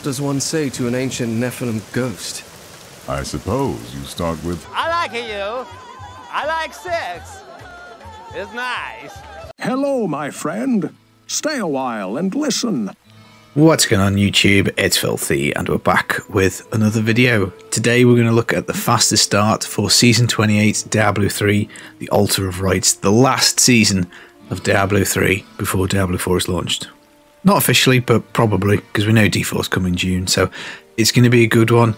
What does one say to an ancient Nephilim ghost? I suppose you start with... I like you. I like sex. It's nice. Hello, my friend. Stay a while and listen. What's going on YouTube? It's Filthy and we're back with another video. Today we're going to look at the fastest start for Season 28 Diablo 3, the Alter of Rites, the last season of Diablo 3 before Diablo 4 is launched. Not officially, but probably, because we know D4 is coming June, so it's going to be a good one.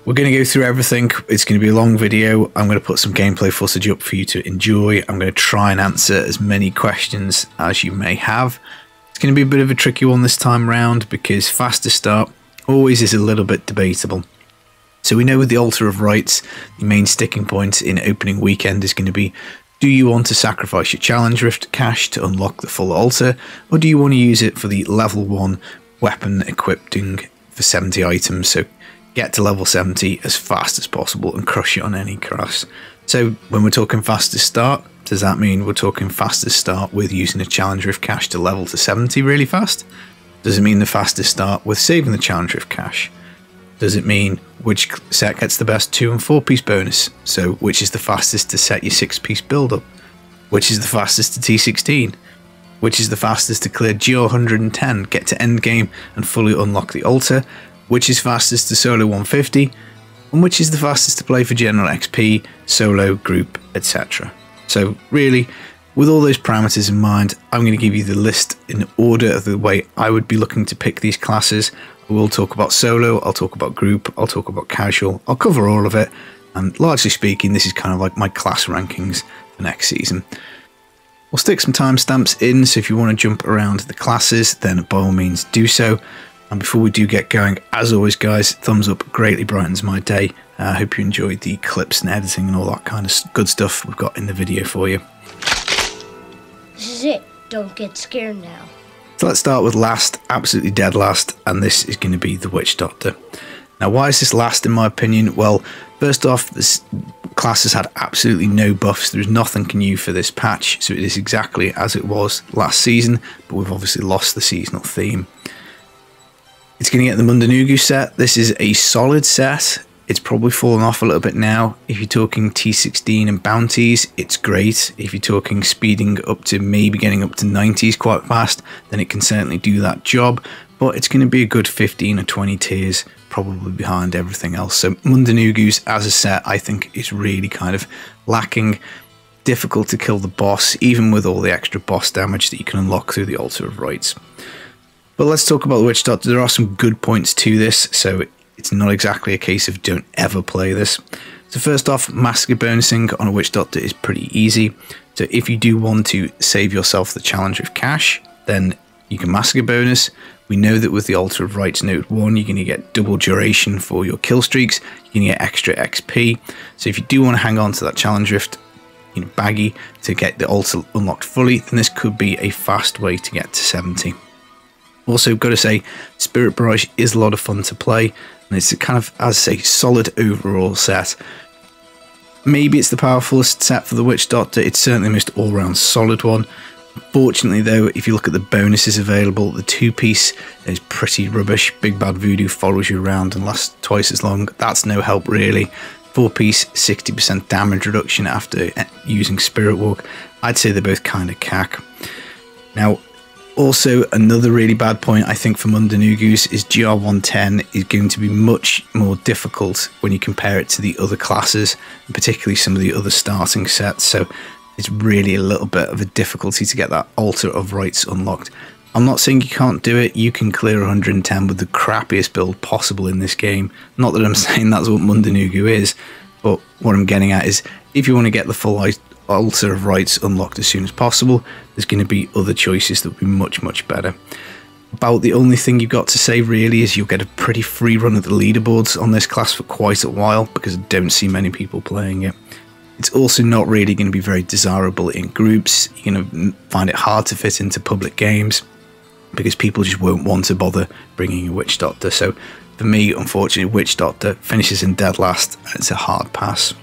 We're going to go through everything. It's going to be a long video. I'm going to put some gameplay footage up for you to enjoy. I'm going to try and answer as many questions as you may have. It's going to be a bit of a tricky one this time round because fastest start always is a little bit debatable. So we know with the Alter of Rites, the main sticking point in opening weekend is going to be, do you want to sacrifice your Challenge Rift cash to unlock the full altar, or do you want to use it for the level 1 weapon equipping for 70 items? So get to level 70 as fast as possible and crush it on any class. So when we're talking fastest start, does that mean we're talking fastest start with using a Challenge Rift cash to level to 70 really fast? Does it mean the fastest start with saving the Challenge Rift cash? Does it mean which set gets the best 2 and 4 piece bonus? So which is the fastest to set your 6 piece build up? Which is the fastest to T16? Which is the fastest to clear G110, get to end game and fully unlock the altar? Which is fastest to solo 150? And which is the fastest to play for general XP, solo, group, etc. So really, with all those parameters in mind, I'm going to give you the list in order of the way I would be looking to pick these classes. We'll talk about solo, I'll talk about group, I'll talk about casual, I'll cover all of it, and largely speaking this is kind of like my class rankings for next season. We'll stick some timestamps in, so if you want to jump around the classes then by all means do so. And before we do get going, as always guys, thumbs up greatly brightens my day. I hope you enjoyed the clips and editing and all that kind of good stuff we've got in the video for you. This is it, don't get scared now. So let's start with last, absolutely dead last, and this is going to be the Witch Doctor. Now why is this last in my opinion? Well, first off, this class has had absolutely no buffs. There's nothing new for this patch, so it is exactly as it was last season, but we've obviously lost the seasonal theme. It's going to get the Mundanugu set. This is a solid set. It's probably fallen off a little bit now. If you're talking T16 and bounties, it's great. If you're talking speeding up to maybe getting up to 90s quite fast, then it can certainly do that job. But it's going to be a good 15 or 20 tiers probably behind everything else. So Mundanugus as a set, I think is really kind of lacking. Difficult to kill the boss, even with all the extra boss damage that you can unlock through the Alter of Rites. But let's talk about the Witch Doctor. There are some good points to this, so it's not exactly a case of don't ever play this. So first off, massacre bonusing on a Witch Doctor is pretty easy. So if you do want to save yourself the Challenge of Cash, then you can massacre bonus. We know that with the Alter of Rites Note 1, you're going to get double duration for your kill streaks. You're going to get extra XP. So if you do want to hang on to that Challenge Rift, baggy to get the Altar unlocked fully, then this could be a fast way to get to 70. Also, got to say, Spirit Barrage is a lot of fun to play, and it's a kind of, as I say, solid overall set. Maybe it's the powerfulest set for the Witch Doctor. It's certainly the most all-round solid one. Fortunately, though, if you look at the bonuses available, the 2-piece is pretty rubbish. Big Bad Voodoo follows you around and lasts twice as long. That's no help, really. 4-piece, 60% damage reduction after using Spirit Walk. I'd say they're both kind of cack. Now, also, another really bad point I think for Mundanugus is GR110 is going to be much more difficult when you compare it to the other classes, and particularly some of the other starting sets, so it's really a little bit of a difficulty to get that Alter of Rites unlocked. I'm not saying you can't do it, you can clear 110 with the crappiest build possible in this game. Not that I'm saying that's what Mundanugu is, but what I'm getting at is if you want to get the full Alter of Rites unlocked as soon as possible, there's going to be other choices that will be much better. About the only thing you've got to say really is you'll get a pretty free run of the leaderboards on this class for quite a while because I don't see many people playing it. It's also not really going to be very desirable in groups. You're going to find it hard to fit into public games because people just won't want to bother bringing a Witch Doctor. So for me, unfortunately, Witch Doctor finishes in dead last and it's a hard pass.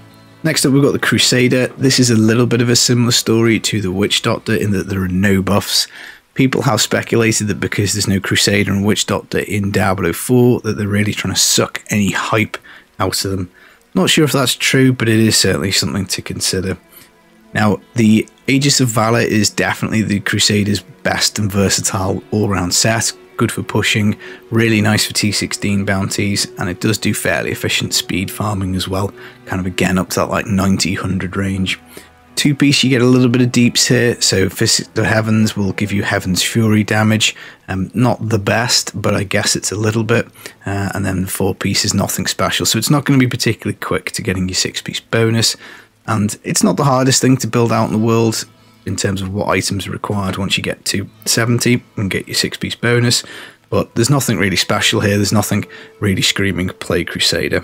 Next up, we've got the Crusader. This is a little bit of a similar story to the Witch Doctor in that there are no buffs. People have speculated that because there's no Crusader and Witch Doctor in Diablo 4, that they're really trying to suck any hype out of them. Not sure if that's true, but it is certainly something to consider. Now, the Aegis of Valor is definitely the Crusader's best and versatile all-round set. Good for pushing, really nice for T16 bounties, and it does do fairly efficient speed farming as well. Kind of again up to that like 90-100 range. Two-piece, you get a little bit of deeps here, so Fist of the Heavens will give you Heaven's Fury damage. Not the best, but I guess it's a little bit. And then the four-piece is nothing special, so it's not going to be particularly quick to getting your six-piece bonus. And it's not the hardest thing to build out in the world in terms of what items are required once you get to 70 and get your six-piece bonus. But there's nothing really special here, there's nothing really screaming play Crusader.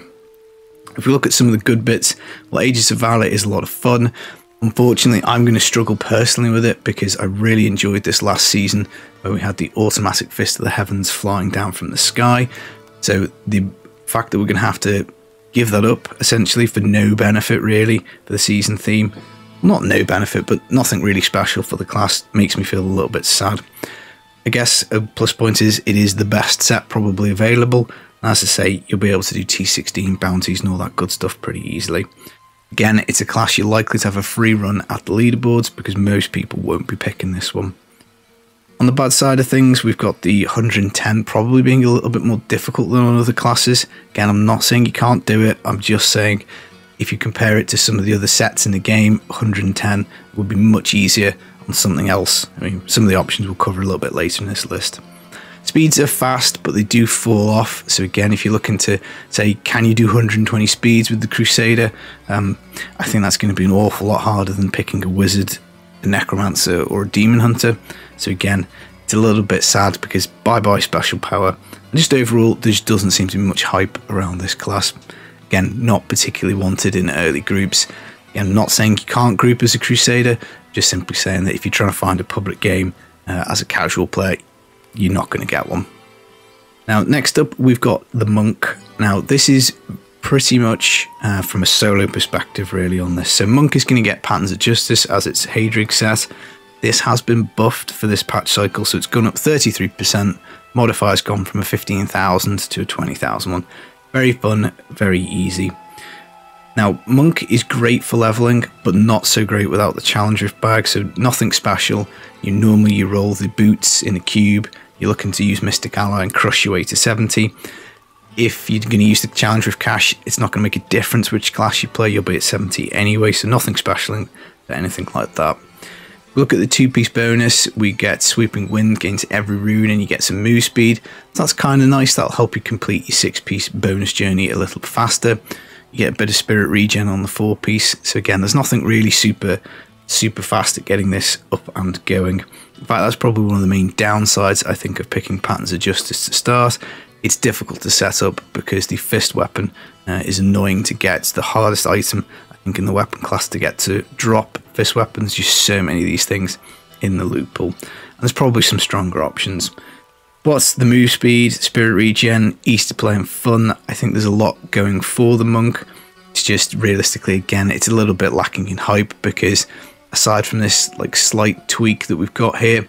If we look at some of the good bits, well, Aegis of Valor is a lot of fun. Unfortunately, I'm going to struggle personally with it because I really enjoyed this last season where we had the automatic Fist of the Heavens flying down from the sky. So the fact that we're going to have to give that up essentially for no benefit really for the season theme, not no benefit, but nothing really special for the class, makes me feel a little bit sad. I guess a plus point is it is the best set probably available. As I say, you'll be able to do T16 bounties and all that good stuff pretty easily. Again, it's a class you're likely to have a free run at the leaderboards because most people won't be picking this one. On the bad side of things, we've got the 110 probably being a little bit more difficult than on other classes. Again, I'm not saying you can't do it, I'm just saying if you compare it to some of the other sets in the game, 110 would be much easier on something else. I mean, some of the options we'll cover a little bit later in this list. Speeds are fast, but they do fall off. So again, if you're looking to say, can you do 120 speeds with the Crusader? I think that's going to be an awful lot harder than picking a Wizard, a Necromancer, or a Demon Hunter. So again, it's a little bit sad because bye-bye special power. And just overall, there just doesn't seem to be much hype around this class. Again, not particularly wanted in early groups. Again, I'm not saying you can't group as a Crusader, just simply saying that if you're trying to find a public game as a casual player, you're not going to get one. Now, next up, we've got the Monk. Now, this is pretty much from a solo perspective, really, on this. So, Monk is going to get Patterns of Justice as its Hadrig set. This has been buffed for this patch cycle, so it's gone up 33%. Modifier's gone from a 15,000 to a 20,000 one. Very fun, very easy. Now, Monk is great for leveling, but not so great without the Challenge Rift bag, so nothing special. You roll the boots in a cube, you're looking to use Mystic Ally and crush your way to 70. If you're going to use the Challenge Rift cash, it's not going to make a difference which class you play, you'll be at 70 anyway, so nothing special in anything like that. Look at the two-piece bonus, we get Sweeping Wind, gains every rune, and you get some move speed. So that's kind of nice, that'll help you complete your six-piece bonus journey a little faster. You get a bit of spirit regen on the four-piece. So again, there's nothing really super fast at getting this up and going. In fact, that's probably one of the main downsides, I think, of picking Patterns of Justice to start. It's difficult to set up because the fist weapon is annoying to get. It's the hardest item, I think, in the weapon class to get to drop fist weapons. Just so many of these things in the loot pool. And there's probably some stronger options. What's the move speed, spirit regen, easy to play and fun? I think there's a lot going for the Monk. It's just realistically, again, it's a little bit lacking in hype because aside from this like slight tweak that we've got here,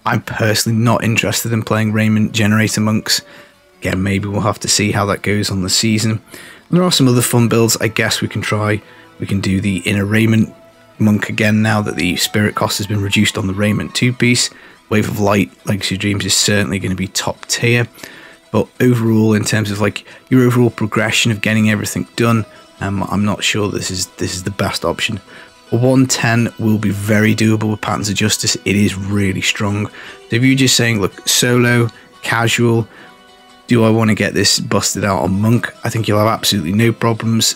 I'm personally not interested in playing Raiment Generator Monks. Again, maybe we'll have to see how that goes on the season. And there are some other fun builds I guess we can try. We can do the Inner Raiment Monk again now that the spirit cost has been reduced on the Raiment two-piece. Wave of Light, Legacy of Dreams is certainly going to be top tier, but overall, in terms of like your overall progression of getting everything done, I'm not sure this is the best option. A 110 will be very doable with Patterns of Justice. It is really strong. So if you're just saying, look, solo, casual, do I want to get this busted out on Monk? I think you'll have absolutely no problems.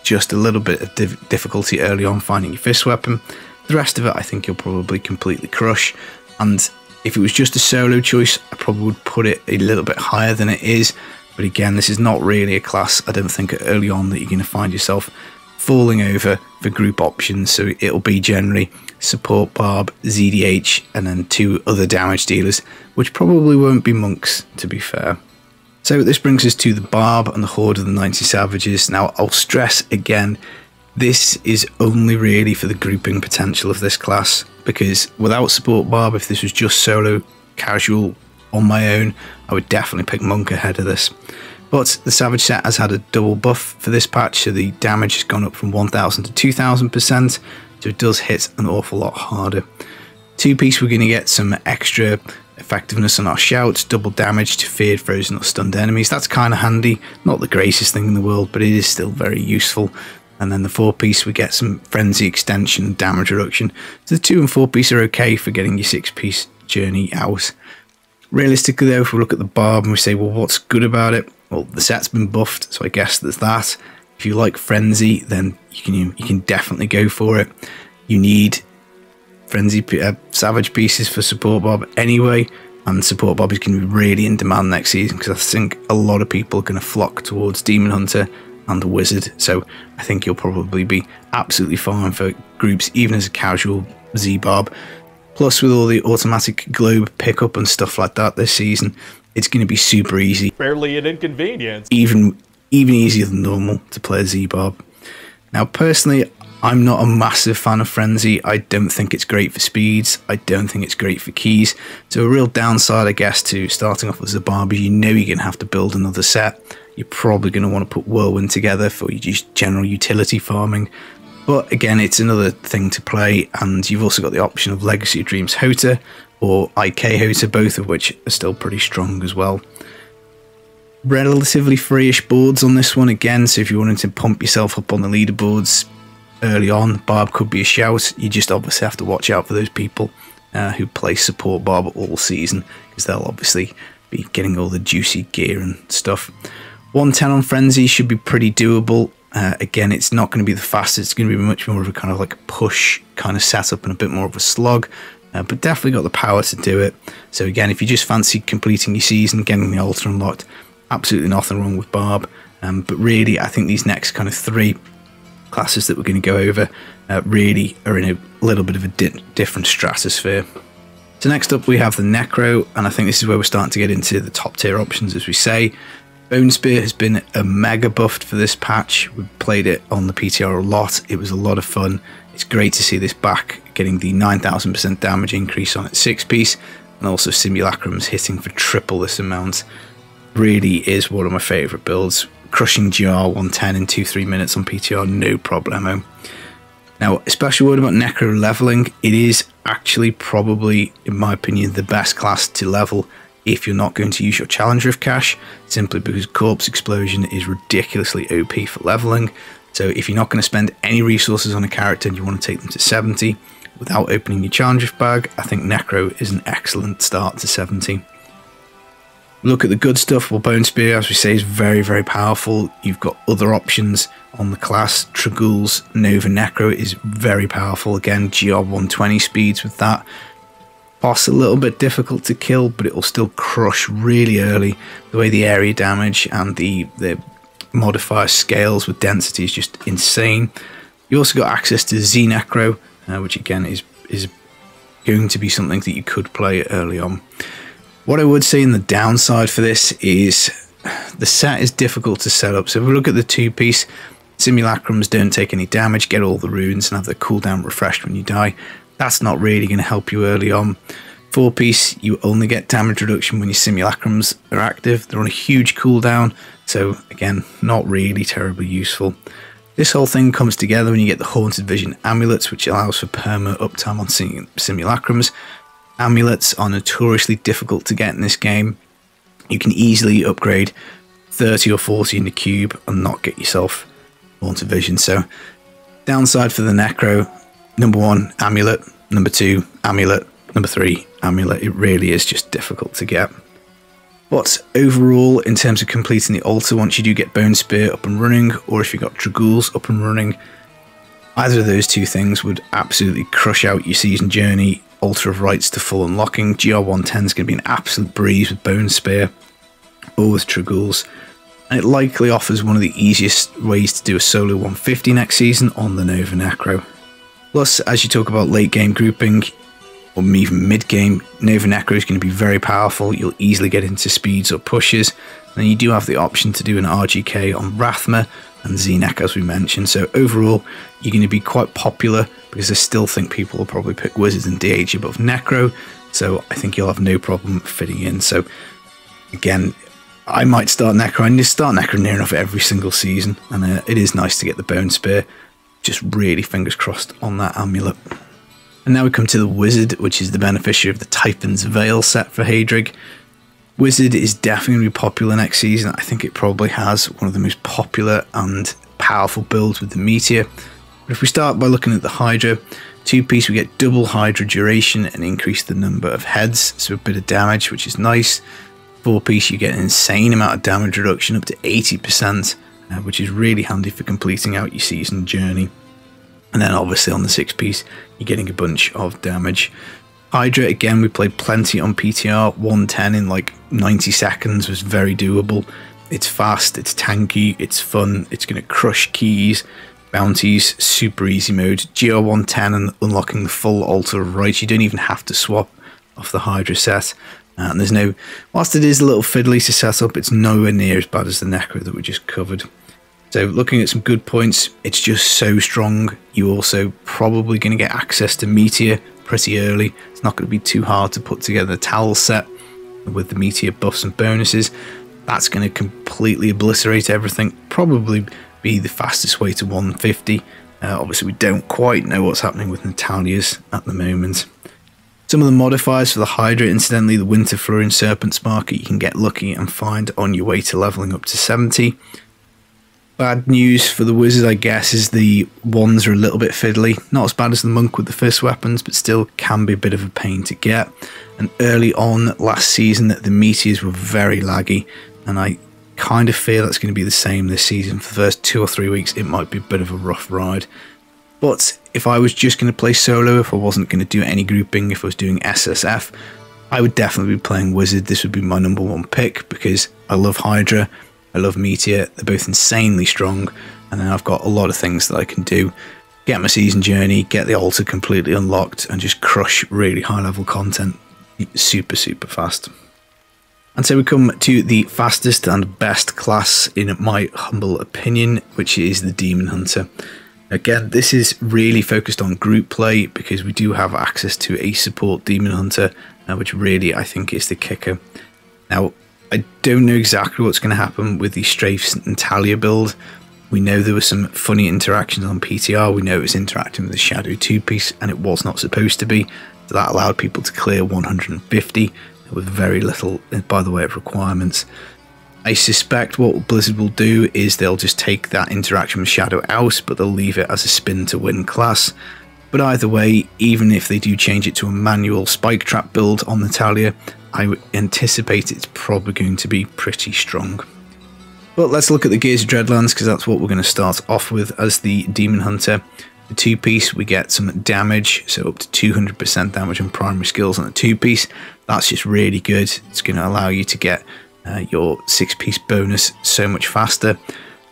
Just a little bit of difficulty early on finding your fist weapon. The rest of it, I think you'll probably completely crush. And if it was just a solo choice, I probably would put it a little bit higher than it is. But again, this is not really a class, I don't think, early on that you're going to find yourself falling over for group options. So it'll be generally support Barb, ZDH, and then two other damage dealers, which probably won't be monks, to be fair. So this brings us to the Barb and the Horde of the 90 Savages. Now, I'll stress again, this is only really for the grouping potential of this class, because without support Barb, if this was just solo casual on my own, I would definitely pick Monk ahead of this. But the Savage set has had a double buff for this patch, so the damage has gone up from 1000 to 2000%, so it does hit an awful lot harder. 2-piece, we're going to get some extra effectiveness on our shouts, double damage to feared, frozen or stunned enemies. That's kind of handy, not the greatest thing in the world, but it is still very useful. And then the 4-piece, we get some frenzy extension and damage reduction. So the 2 and 4-piece are okay for getting your 6-piece journey out. Realistically though, if we look at the Barb and we say, well, what's good about it? Well, the set's been buffed, so I guess there's that. If you like frenzy, then you can definitely go for it. You need frenzy savage pieces for support Bob anyway, and support Bob is going to be really in demand next season because I think a lot of people are going to flock towards Demon Hunter and the Wizard, so I think you'll probably be absolutely fine for groups even as a casual Z-Barb. Plus with all the automatic globe pickup and stuff like that this season, it's going to be super easy. Barely an inconvenience. Even easier than normal to play Z-Barb. Now personally, I'm not a massive fan of Frenzy. I don't think it's great for speeds. I don't think it's great for keys. So a real downside, I guess, to starting off as a Barb is you know you're going to have to build another set. You're probably going to want to put Whirlwind together for your just general utility farming. But again, it's another thing to play, and you've also got the option of Legacy of Dreams Hota or IK Hota, both of which are still pretty strong as well. Relatively free-ish boards on this one again, so if you wanted to pump yourself up on the leaderboards early on, Barb could be a shout. You just obviously have to watch out for those people who play support Barb all season, because they'll obviously be getting all the juicy gear and stuff. 110 on Frenzy should be pretty doable. Again, it's not going to be the fastest. It's going to be much more of a kind of like a push kind of setup and a bit more of a slog, but definitely got the power to do it. So again, if you just fancy completing your season, getting the altar unlocked, absolutely nothing wrong with Barb. But really, I think these next kind of 3 classes that we're going to go over really are in a little bit of a different stratosphere. So next up we have the Necro, and I think this is where we're starting to get into the top tier options, as we say. Bone Spear has been a mega buffed for this patch. We played it on the PTR a lot. It was a lot of fun. It's great to see this back, getting the 9000% damage increase on its 6-piece, and also Simulacrums hitting for triple this amount. Really is one of my favourite builds. Crushing GR 110 in 2-3 minutes on PTR, no problemo. Now, a special word about Necro leveling. It is actually probably, in my opinion, the best class to level if you're not going to use your Challenge Rift cache, simply because Corpse Explosion is ridiculously OP for leveling. So if you're not going to spend any resources on a character and you want to take them to 70 without opening your Challenge Rift bag, I think Necro is an excellent start to 70. Look at the good stuff. Well, Bone Spear, as we say, is very, very powerful. You've got other options on the class. Tragul's Nova Necro is very powerful. Again, GR 120 speeds with that. Boss a little bit difficult to kill, but it will still crush really early. The way the area damage and the modifier scales with density is just insane. You also got access to Z Necro, which again is going to be something that you could play early on. What I would say in the downside for this is the set is difficult to set up. So if we look at the 2-piece, Simulacrums don't take any damage, get all the runes, and have their cooldown refreshed when you die. That's not really going to help you early on. 4-piece, you only get damage reduction when your Simulacrums are active. They're on a huge cooldown, so again, not really terribly useful. This whole thing comes together when you get the Haunted Vision Amulets, which allows for perma uptime on Simulacrums. Amulets are notoriously difficult to get in this game. You can easily upgrade 30 or 40 in the cube and not get yourself Haunted Vision. So, downside for the Necro, number 1, Amulet. Number 2, Amulet. Number 3, Amulet. It really is just difficult to get. But overall, in terms of completing the altar, once you do get Bone Spear up and running, or if you got Dragules up and running, either of those 2 things would absolutely crush out your season journey. Alter of Rites to full unlocking. GR 110 is going to be an absolute breeze with Bone Spear or with Dragules. And it likely offers one of the easiest ways to do a solo 150 next season on the Nova Necro. Plus, as you talk about late game grouping, or even mid game, Nova Necro is going to be very powerful. You'll easily get into speeds or pushes. And then you do have the option to do an RGK on Rathma, and Xenek, as we mentioned. So overall, you're going to be quite popular because I still think people will probably pick Wizards and DH above Necro. So I think you'll have no problem fitting in. So again, I might start Necro. I need to start Necro near enough every single season. And it is nice to get the Bone Spear. Just really fingers crossed on that amulet. And now we come to the Wizard, which is the beneficiary of the Typhon's Veil set for Hadrig. Wizard is definitely going to be popular next season. I think it probably has one of the most popular and powerful builds with the Meteor. But if we start by looking at the Hydra, 2-piece we get double Hydra duration and increase the number of heads, so a bit of damage, which is nice. 4-piece you get an insane amount of damage reduction, up to 80%, which is really handy for completing out your season journey. And then obviously on the 6-piece you're getting a bunch of damage. Hydra, again, we played plenty on PTR. 110 in like 90 seconds was very doable. It's fast, it's tanky, it's fun, it's going to crush keys, bounties, super easy mode. GR 110 and unlocking the full Alter of Rites. You don't even have to swap off the Hydra set. And there's no, whilst it is a little fiddly to set up, it's nowhere near as bad as the Necro that we just covered. So looking at some good points, it's just so strong. You're also probably going to get access to Meteor pretty early. It's not going to be too hard to put together a towel set with the Meteor buffs and bonuses. That's going to completely obliterate everything. Probably be the fastest way to 150. Obviously we don't quite know what's happening with Natalia's at the moment. Some of the modifiers for the Hydra, incidentally, the Winter Flurry Serpent Sparker you can get lucky and find on your way to leveling up to 70. Bad news for the Wizard, I guess, is the wands are a little bit fiddly. Not as bad as the Monk with the fist weapons, but still can be a bit of a pain to get. And early on last season, the Meteors were very laggy, and I kind of fear that's going to be the same this season. For the first 2 or 3 weeks, it might be a bit of a rough ride. But if I was just going to play solo, if I wasn't going to do any grouping, if I was doing SSF, I would definitely be playing Wizard. This would be my #1 pick because I love Hydra. I love Meteor, they're both insanely strong, and then I've got a lot of things that I can do. Get my season journey, get the altar completely unlocked, and just crush really high level content super fast. And so we come to the fastest and best class in my humble opinion, which is the Demon Hunter. Again, this is really focused on group play because we do have access to a support Demon Hunter, which really I think is the kicker. Now, I don't know exactly what's going to happen with the Strafes and Talia build. We know there were some funny interactions on PTR. We know it was interacting with the Shadow 2-piece, and it was not supposed to be. So that allowed people to clear 150 with very little by the way of requirements. I suspect what Blizzard will do is they'll just take that interaction with Shadow out, but they'll leave it as a spin to win class. But either way, even if they do change it to a manual spike trap build on Natalia, I would anticipate it's probably going to be pretty strong. But let's look at the Gears of Dreadlands, because that's what we're going to start off with as the Demon Hunter. The 2-piece, we get some damage, so up to 200% damage on primary skills on the 2-piece. That's just really good. It's going to allow you to get your 6-piece bonus so much faster.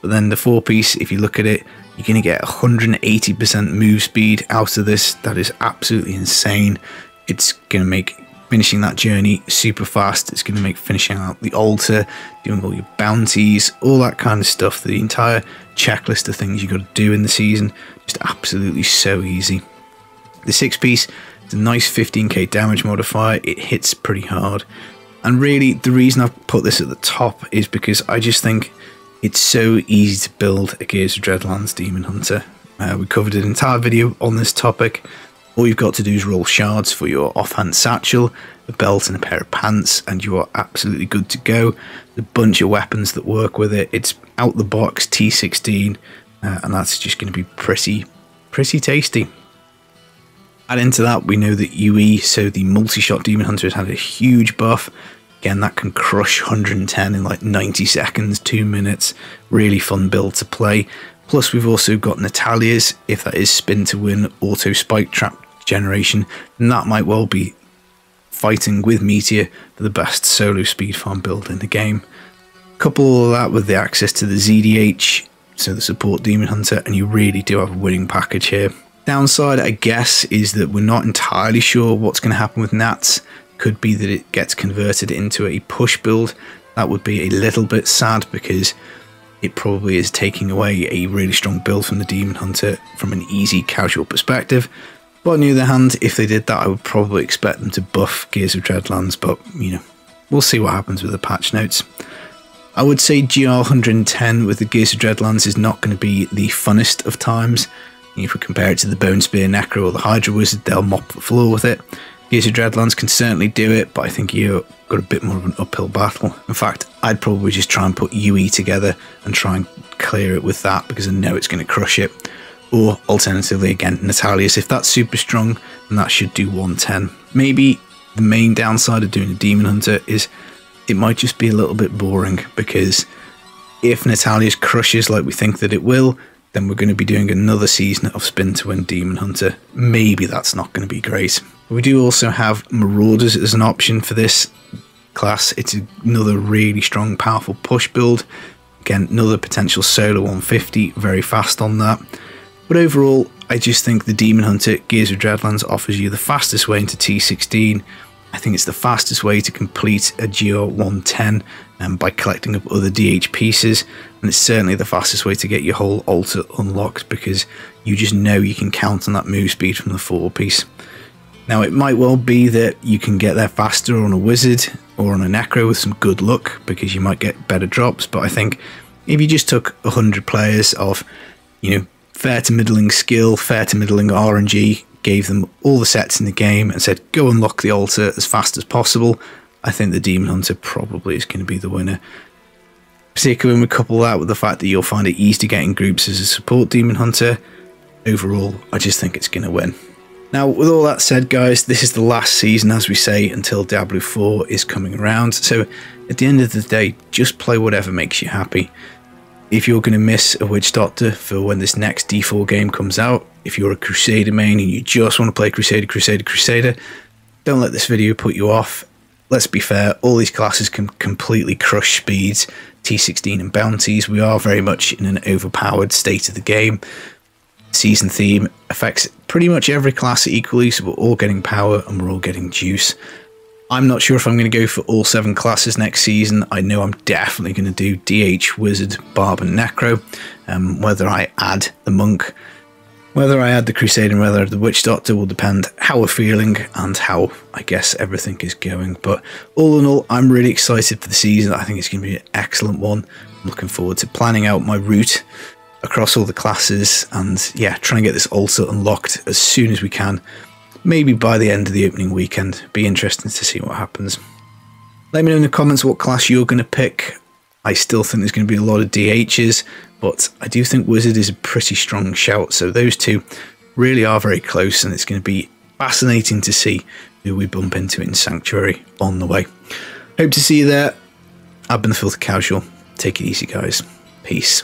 But then the 4-piece, if you look at it, you're going to get 180% move speed out of this. That is absolutely insane. It's going to make finishing that journey super fast. It's going to make finishing out the altar, doing all your bounties, all that kind of stuff. The entire checklist of things you got to do in the season, just absolutely so easy. The 6-piece is a nice 15k damage modifier. It hits pretty hard. And really, the reason I've put this at the top is because I just think it's so easy to build a Gears of Dreadlands Demon Hunter. We covered an entire video on this topic. All you've got to do is roll shards for your offhand satchel, a belt and a pair of pants, and you are absolutely good to go. A bunch of weapons that work with it. It's out the box T16, and that's just going to be pretty tasty. Add into that, we know that UE, so the multi-shot Demon Hunter, has had a huge buff. Again, that can crush 110 in like 90 seconds, 2 minutes. Really fun build to play. Plus, we've also got Natalia's, if that is spin to win, auto spike trap generation, then that might well be fighting with Meteor for the best solo speed farm build in the game. Couple all of that with the access to the ZDH, so the support Demon Hunter, and you really do have a winning package here. Downside, I guess, is that we're not entirely sure what's going to happen with Nats. Could be that it gets converted into a push build. That would be a little bit sad because it probably is taking away a really strong build from the Demon Hunter from an easy casual perspective. But on the other hand, if they did that, I would probably expect them to buff Gears of Dreadlands, but you know, we'll see what happens with the patch notes. I would say GR 110 with the Gears of Dreadlands is not going to be the funnest of times. If we compare it to the Bone Spear Necro or the Hydra Wizard, they'll mop the floor with it. Gears of Dreadlands can certainly do it, but I think you've got a bit more of an uphill battle. In fact, I'd probably just try and put UE together and try and clear it with that, because I know it's going to crush it. Or alternatively, again, Natalius, if that's super strong, then that should do 110. Maybe the main downside of doing a Demon Hunter is it might just be a little bit boring, because if Natalius crushes like we think that it will, then we're going to be doing another season of Spin to Win Demon Hunter. Maybe that's not going to be great. We do also have Marauders as an option for this class. It's another really strong, powerful push build. Again, another potential solo 150, very fast on that. But overall, I just think the Demon Hunter Gears of Dreadlands offers you the fastest way into T16. I think it's the fastest way to complete a GR 110 by collecting up other DH pieces, and it's certainly the fastest way to get your whole altar unlocked, because you just know you can count on that move speed from the 4-piece. Now, it might well be that you can get there faster on a Wizard or on a Necro with some good luck, because you might get better drops, but I think if you just took 100 players of, you know, fair to middling skill, fair to middling RNG, gave them all the sets in the game and said, go unlock the altar as fast as possible, I think the Demon Hunter probably is going to be the winner. Particularly when we couple that with the fact that you'll find it easy to get in groups as a support Demon Hunter. Overall, I just think it's going to win. Now, with all that said, guys, this is the last season, as we say, until Diablo 4 is coming around. So at the end of the day, just play whatever makes you happy. If you're going to miss a Witch Doctor for when this next D4 game comes out, if you're a Crusader main and you just want to play Crusader, don't let this video put you off. Let's be fair, all these classes can completely crush speeds, T16 and bounties. We are very much in an overpowered state of the game. Season theme affects pretty much every class equally, so we're all getting power and we're all getting juice. I'm not sure if I'm going to go for all 7 classes next season. I know I'm definitely going to do DH, Wizard, Barb and Necro. Whether I add the Monk, whether I add the Crusader and whether I add the Witch Doctor will depend how we're feeling and how, I guess, everything is going. But all in all, I'm really excited for the season. I think it's going to be an excellent one. I'm looking forward to planning out my route across all the classes and, yeah, trying to get this altar unlocked as soon as we can. Maybe by the end of the opening weekend. Be interesting to see what happens. Let me know in the comments what class you're going to pick. I still think there's going to be a lot of DHs, but I do think Wizard is a pretty strong shout. So those two really are very close, and it's going to be fascinating to see who we bump into in Sanctuary on the way. Hope to see you there. I've been the Filthy Casual. Take it easy, guys. Peace.